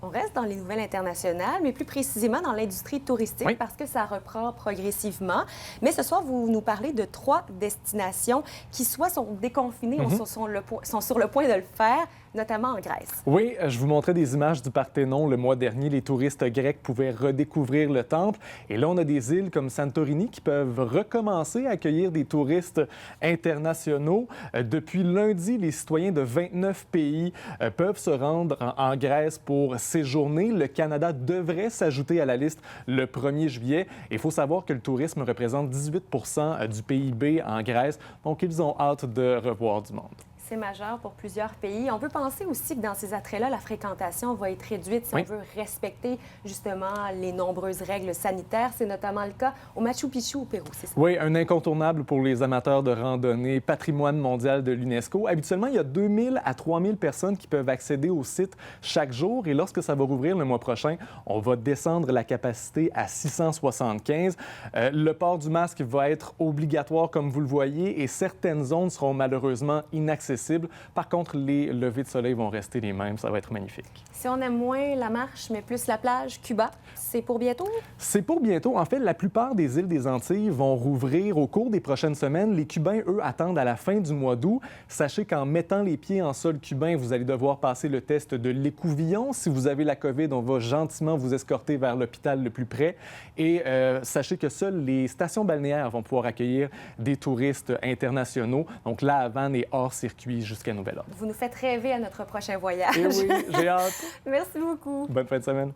On reste dans les nouvelles internationales, mais plus précisément dans l'industrie touristique Oui. parce que ça reprend progressivement. Mais ce soir, vous nous parlez de 3 destinations qui soit sont déconfinées ou sont sur le point de le faire, notamment en Grèce. Oui, je vous montrais des images du Parthénon le mois dernier. Les touristes grecs pouvaient redécouvrir le temple. Et là, on a des îles comme Santorini qui peuvent recommencer à accueillir des touristes internationaux. Depuis lundi, les citoyens de 29 pays peuvent se rendre en Grèce pour séjourner. Le Canada devrait s'ajouter à la liste le 1er juillet. Il faut savoir que le tourisme représente 18 du PIB en Grèce. Donc, ils ont hâte de revoir du monde. C'est majeur pour plusieurs pays. On peut penser aussi que dans ces attraits-là, la fréquentation va être réduite si on veut respecter justement les nombreuses règles sanitaires. C'est notamment le cas au Machu Picchu au Pérou, c'est ça? Oui, un incontournable pour les amateurs de randonnée, patrimoine mondial de l'UNESCO. Habituellement, il y a 2000 à 3000 personnes qui peuvent accéder au site chaque jour. Et lorsque ça va rouvrir le mois prochain, on va descendre la capacité à 675. Le port du masque va être obligatoire, comme vous le voyez, et certaines zones seront malheureusement inaccessibles. Par contre, les levées de soleil vont rester les mêmes. Ça va être magnifique. Si on aime moins la marche, mais plus la plage, Cuba, c'est pour bientôt? C'est pour bientôt. En fait, la plupart des îles des Antilles vont rouvrir au cours des prochaines semaines. Les Cubains, eux, attendent à la fin du mois d'août. Sachez qu'en mettant les pieds en sol cubain, vous allez devoir passer le test de l'écouvillon. Si vous avez la COVID, on va gentiment vous escorter vers l'hôpital le plus près. Et sachez que seules les stations balnéaires vont pouvoir accueillir des touristes internationaux. Donc, La Havane est hors circuit jusqu'à nouvel ordre. Vous nous faites rêver à notre prochain voyage. Et oui, j'ai hâte. Merci beaucoup. Bonne fin de semaine.